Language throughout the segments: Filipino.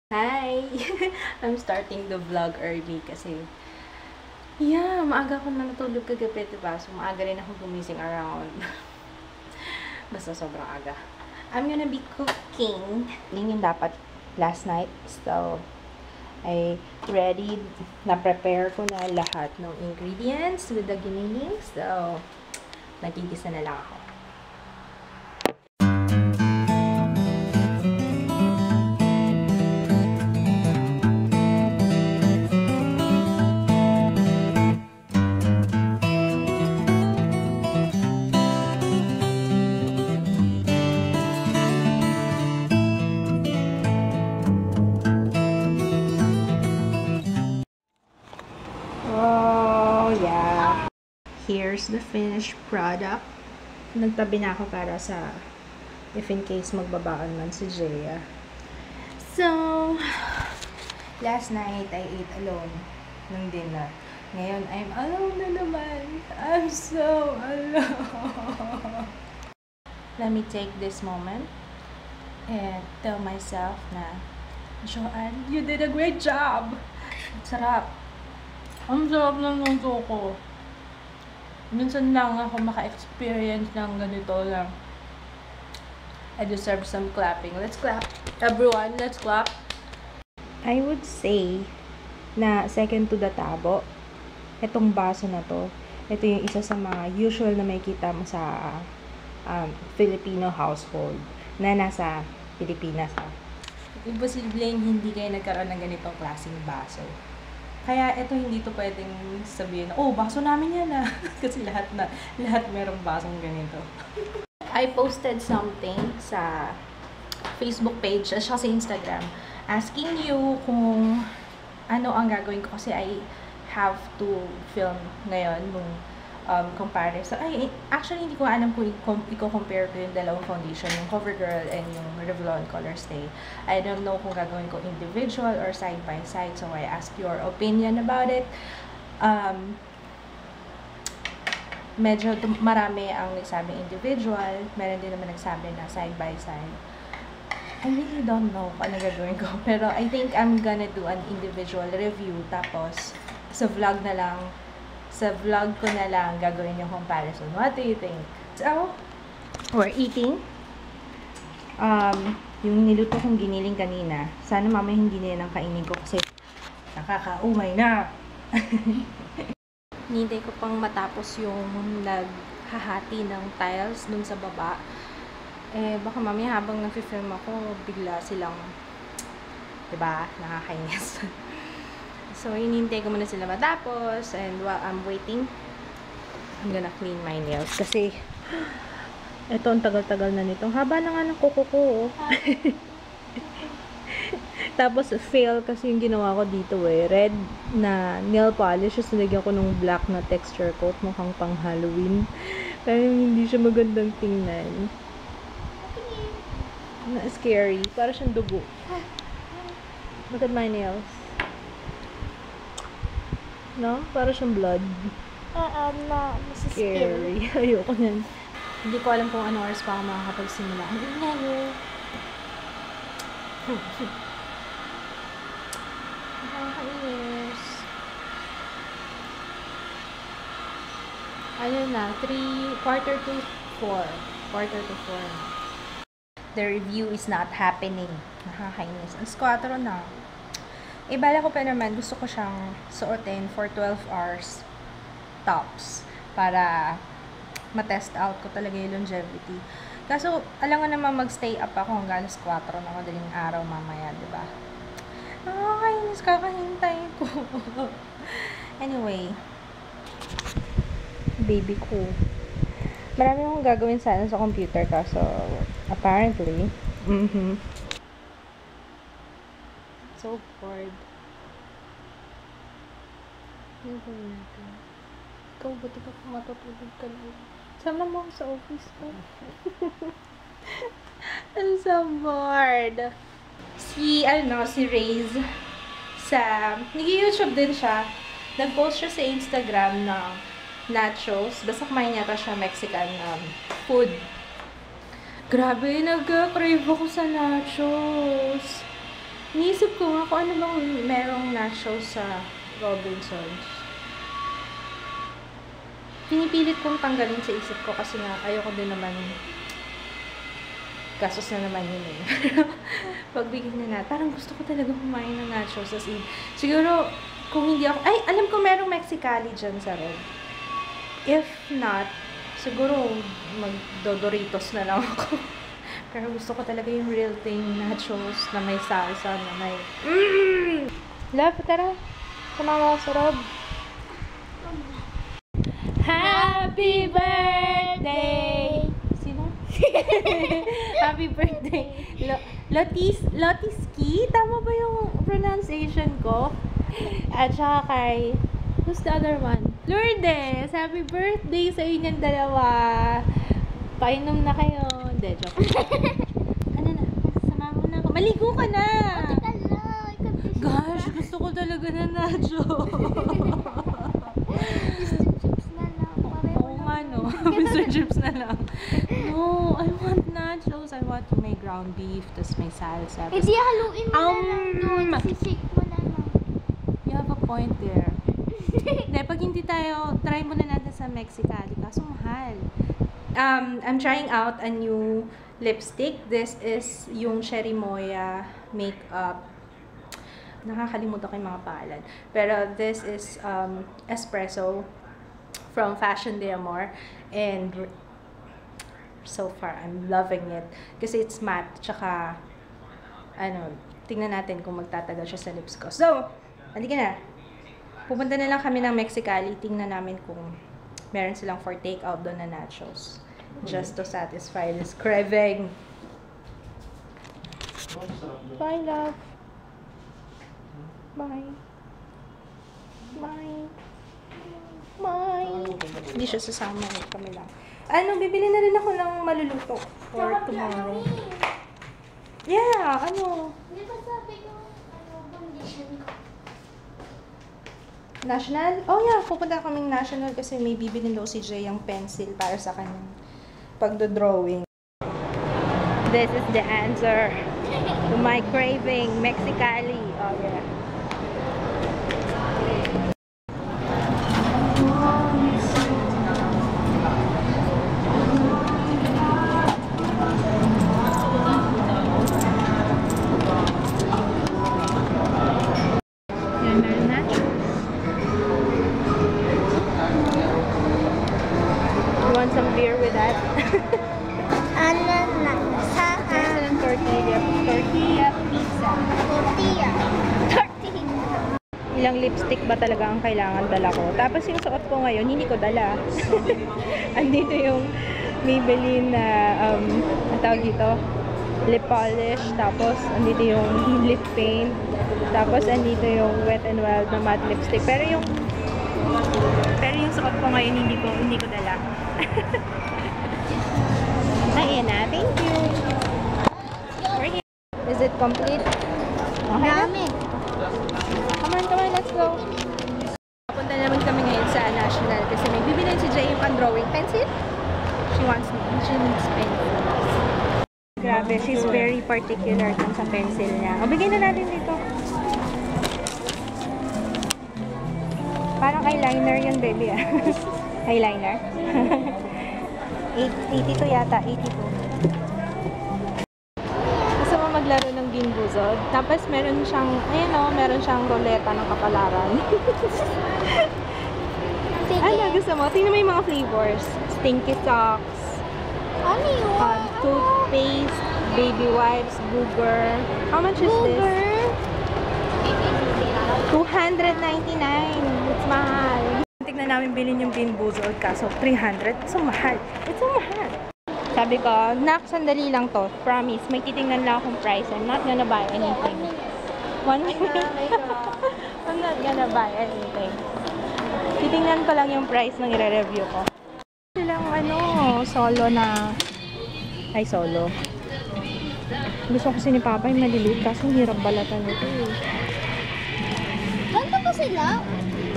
Hi! I'm starting the vlog early kasi maaga ako na natulog kagabi, diba? So, maaga rin ako gumising around basta sobrang aga. I'm gonna be cooking. Yun yung dapat last night. So, I ready, na-prepare ko na lahat ng ingredients with the giniling. So, nagigisa na lang ako. Here's the finished product. Nagtabi na ako para sa if in case magbabaon man si Jaya. So, last night I ate alone ng dinner. Ngayon, I'm alone na naman. I'm so alone. Let me take this moment and tell myself na, Joanne, you did a great job. Sarap. Ang sarap ng luto ko. Minsan lang ako maka-experience ng ganito lang. I deserve some clapping. Let's clap. Everyone, let's clap. I would say na second to the tabo, itong baso na to, ito yung isa sa mga usual na makikita mo sa Filipino household na nasa Pilipinas. Imposibleng hindi kayo nagkaroon ng ganitong klaseng baso. Kaya ito hindi to pwedeng sabihin, oh, baso namin yan ah. Kasi lahat merong basong ganito. I posted something sa Facebook page at sa Instagram asking you kung ano ang gagawin ko kasi I have to film ngayon nung comparison. Ay, actually, hindi ko alam kung i-compare ko yung dalawang foundation, yung CoverGirl and yung Revlon Color Stay. I don't know kung gagawin ko individual or side by side, so I ask your opinion about it. Medyo marami ang nagsabi individual, meron din naman nagsabi na side by side. I really don't know kung ano gagawin ko, pero I think I'm gonna do an individual review, tapos sa vlog ko na lang gagawin yung comparison. What do you think? So, we're eating. Yung niluto kong giniling kanina, sana mamaya hindi na yan ang kainin ko kasi nakakaumay na. Nintay ko pang matapos yung naghahati ng tiles dun sa baba. Baka mamaya habang nag-film ako, bigla silang, diba, nakakainis. So, hinintay ko muna sila matapos. And while I'm waiting, I'm gonna clean my nails. Kasi, ito ang tagal-tagal na nito. Haba na nga ng kuko ko. Tapos, fail kasi yung ginawa ko dito eh. Red na nail polish. Tapos, nilagyan ko ng black na texture coat. Mukhang pang Halloween. Pero hindi siya magandang tingnan. Scary. Para siyang dugo. Look at my nails. No? Para siyang blood. Scary. Ayoko yan. Hindi ko alam kung anong oras pa ako makakapagsimula. Ang ingay eh. Nakakainis. Ano na? 3:45 to 4. 4:45 to 4. The review is not happening. Nakakainis. Alas 4 na. Bala ko pa naman, gusto ko siyang suotin for 12 hours tops para ma-test out ko talaga yung longevity. Kaso, alam nga naman mag-stay up ako hanggang alas 4 na madaling araw mamaya, diba? Nakakainis, kakahintay ko. Anyway, baby ko. Marami akong gagawin sana sa computer kaso apparently, so bored. Ano ba natin? Ikaw, buti ka pa matutulog ka lang. Sama mo ako sa office ko. I'm so bored. Si Rayz, nag-YouTube din siya. Nag-post siya sa Instagram ng nachos. Basta kumain yata siya Mexican food. Grabe, nag-crave ako sa nachos. Iniisip ko nga kung ano bang merong nachos sa Robinsons. Pinipilit kong tanggalin sa isip ko kasi nga ayoko din naman gastos na naman yun eh. Pagbigyan na parang gusto ko talaga kumain ng nachos as in. Siguro, kung hindi ako, ay, alam ko merong Mexicali dyan sa Red. If not, siguro mag-Doritos na lang ako. Pero gusto ko talaga yung real thing nachos na may salsa, na may Love, tara. Sumama ko sa Rob. Happy birthday! Sino? Happy birthday. Lotiski? Tama ba yung pronunciation ko? At saka kay... Who's the other one? Lourdes! Happy birthday sa inyong dalawa! Painom na kayo. Hindi, joke. Ano na? Sama mo na ako. Maligo ka na! Gosh, gusto ko talaga na nacho. Oo nga, no? Mr. Chips na lang. No, I want nachos. I want may ground beef, tas may salsa. Hindi, haluin mo na lang doon. Sisik mo na lang. You have a point there. Hindi, pag hindi tayo, try muna natin sa Mexicali. Kaso mahal. I'm trying out a new lipstick. This is yung Cherry Moya Makeup. Nakakalimutan ko yung mga pangalan. Pero this is Espresso from Fashion de Amor. And so far, I'm loving it. Kasi it's matte. Tsaka, tingnan natin kung magtatagal siya sa lips ko. So, halika na. Pupunta na lang kami ng Mexicali. Tingnan namin kung meron silang for take-out doon na nachos. Just to satisfy this craving. Bye, love. Bye. Bye. Bye. Hindi siya sasama. Kami lang. Bibili na rin ako ng maluluto for tomorrow. Yeah, Hindi ba sabi ko, condition ko? National? Oh yeah, pupunta kaming National kasi may bibilin daw si Jay yung pencil para sa kanyang pagdodrawing. This is the answer to my craving, Mexicali. Oh yeah. Some beer with that. Tortilla pizza. Ilang lipstick ba talaga ang kailangan dala ko? Tapos yung suot ko ngayon, hindi ko dala. Andito yung Maybelline na, ang tawag dito, lip polish. Tapos, andito yung lip paint. Tapos, andito yung Wet n Wild na matte lipstick. Pero yung suot ko ngayon, hindi ko dala. Ayan na. Thank you. Is it complete? Okay na? Come on, let's go. Papunta naman kami ngayon sa National kasi may bibilin si Jay yung drawing pencil. She needs pencil. Grabe, she's very particular dun sa pencil niya. O, bigyan na natin dito. Parang eyeliner yun, baby. Eyeliner? 82 yata, 82. Gusto mo maglaro ng Ginbuzod? Tapos meron siyang, meron siyang roleta ng kapalaran. Ano gusto mo? Tingnan mo yung mga flavors. Stinky socks. Ano yun? Toothpaste, baby wipes, booger. How much is this? $299. It's mahal. Tignan namin bilhin yung Ginbuzod kaso 300. It's so mahal. It's so mahal. Sabi ko, nak, sandali lang to. Promise. May titingnan lang akong price. I'm not gonna buy anything. I'm not gonna buy anything. Titingnan ko lang yung price ng i-review ko. Silang solo na... Ay, solo. Gusto kasi ni Papa yung maliliit kasi hirap balatan ito eh. Ganito ba sila?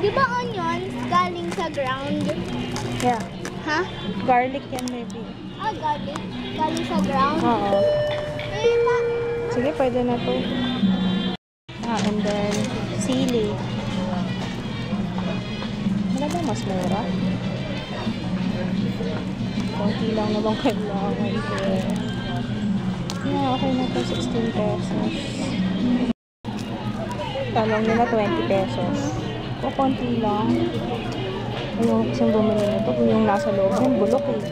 Di ba onions galing sa ground? Yeah. Ha? Garlic yan maybe. Garlic? Galing sa ground? Oo. Eh, Sige, pwede na to. and then sili. Wala ba mas mura? Konti lang naman kailangan ko. Yeah, okay na to, 16 pesos. Talong nila 20 pesos. O, konti lang. Ayun, kasing bumili nito. Yung nasa loob, yung bulok eh.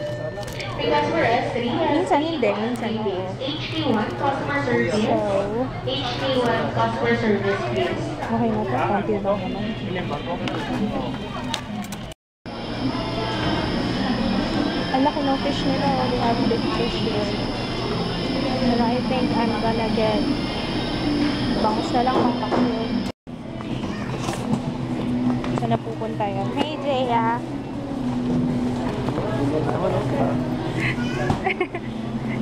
Minsan hindi, minsan hindi. So, okay na to, konti lang naman. Ang laki ng fish nila. They have big fish here. But I think I'm gonna get bangus na lang ang pakiyo. Saan na pupunta yun? Hey, Jaya!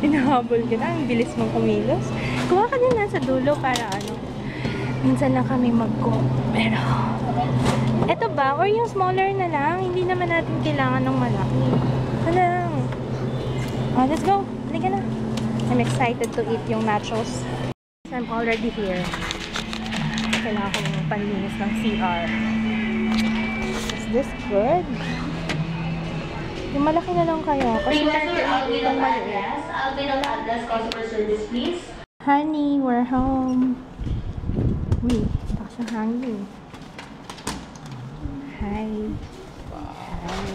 Inahabol ka na. Ang bilis mong kumilos. Kuha ka din nasa dulo para ano. Minsan lang kami mag-go. Pero, eto ba? Or yung smaller na lang? Hindi naman natin kailangan ng malaki. Ano lang? Oh, let's go. Halika na. I'm excited to eat yung nachos. I'm already here. Kailangan ko ng panlinis ng CR. Is this good? Yung malaki na lang kaya. Kasi itong maliit. Honey, we're home. Uy, baka siyang hangin. Hi. Hi.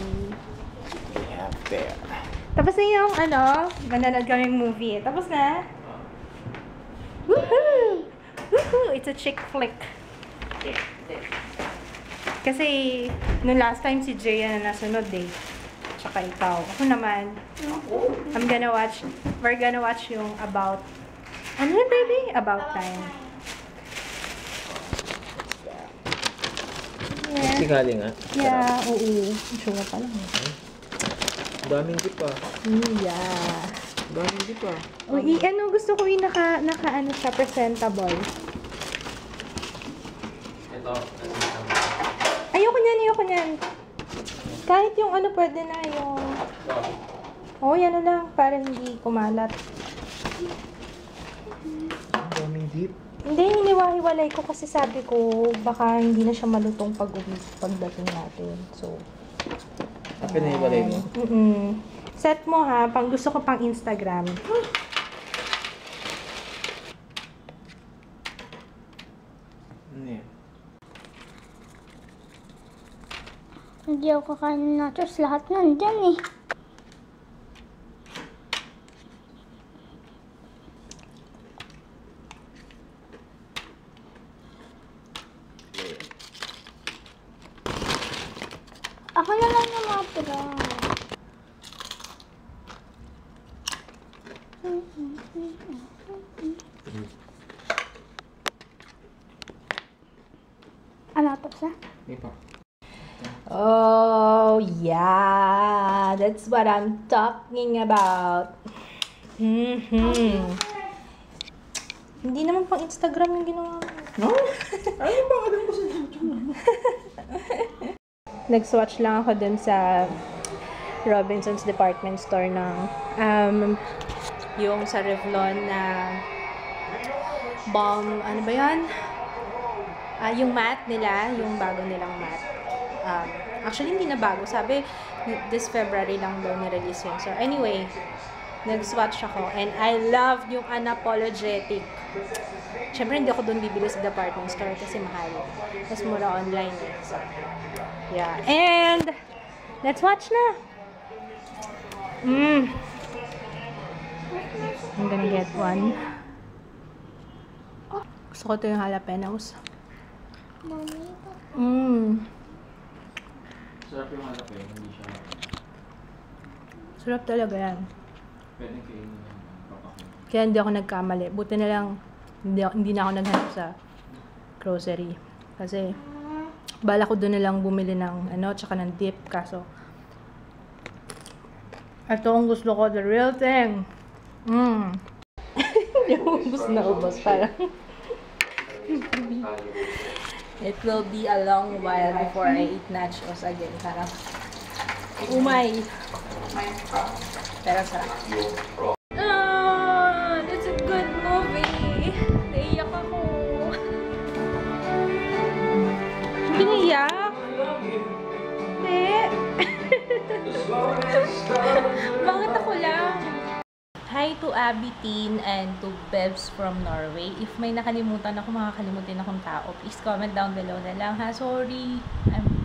There. Tapos na yung ano, manonood kaming movie. Tapos na. Woohoo! Woohoo! It's a chick flick. Kasi, nung last time si Jaya na nasunod eh. Tsaka ikaw. Ako naman, we're gonna watch yung About, ano yun baby? About Time. Yeah. Sikali nga. Yeah, oo. Sure pa lang. Daming dip ah. Yeah. Daming dip ah. Uy, ano, gusto ko yung naka ano siya, presentable. Ito. Ayoko niyan. Kahit yung ano, pwede na yung... Oh, yan na lang, para hindi kumalat. Daming dip. Hindi, hiniwa-hiwalay ko kasi sabi ko, baka hindi na siya malutong pagdating natin. So, Pinahiwalay mo. set mo ha, pang gusto ko pang Instagram. Ano yan? Hindi ako kakain ng nachos. Lahat nandyan eh. Ako na lang yung mga pira. Ano ito sa? Hindi pa. Oh, yeah. That's what I'm talking about. Hindi naman pang Instagram yung ginawa mo. No? Ano ba? Ano mo sa YouTube? Nag-swatch lang ako dun sa Robinson's department store ng yung sa Revlon na balm, ano ba yan? Yung matte nila, yung bago nilang matte. Actually, hindi na bago. Sabi, this February lang daw nirelease yun. So, anyway, nag-swatch ako. And I loved yung Unapologetic. Siyempre, hindi ako doon bibili sa department store kasi mahal. Mas mura online eh. So, yeah. And, let's watch na! I'm gonna get one. Gusto ko ito yung jalapenos. Sarap yung halap eh. Hindi siya... Sarap talaga yan. Pwede kainin yung papakul. Kaya hindi ako nagkamali. Buti na lang, hindi na ako naghanap sa grocery. Kasi, bala ko doon na lang bumili ng ano, tsaka ng dip. Kaso, ito ang gusto ko, the real thing. Hindi mo ubos na ubos. Parang, it will be a long while before I eat nachos again. Parang, umay. Pero sarap. That's a good movie. Naiyak ako. Tabby Teen and to Bevs from Norway. If may nakalimutan ako, makakalimutin akong tao, please comment down below na lang ha. Sorry,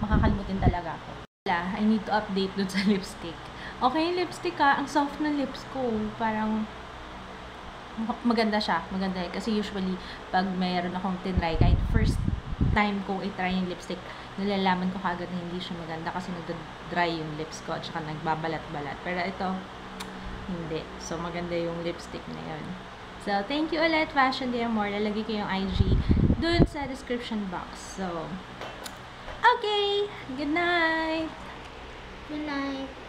makakalimutin talaga ako. I need to update dun sa lipstick. Okay yung lipstick ha, ang soft ng lips ko. Parang maganda siya, maganda. Kasi usually, pag mayroon akong tinry, kahit first time ko i-try yung lipstick, nalalaman ko kagad na hindi siya maganda kasi nag-dry yung lips ko at saka nagbabalat-balat. Pero ito, hindi. So, maganda yung lipstick na yun. So, thank you ulit, Fashion Day More. Lalagay ko yung IG dun sa description box. So, okay! Good night! Good night.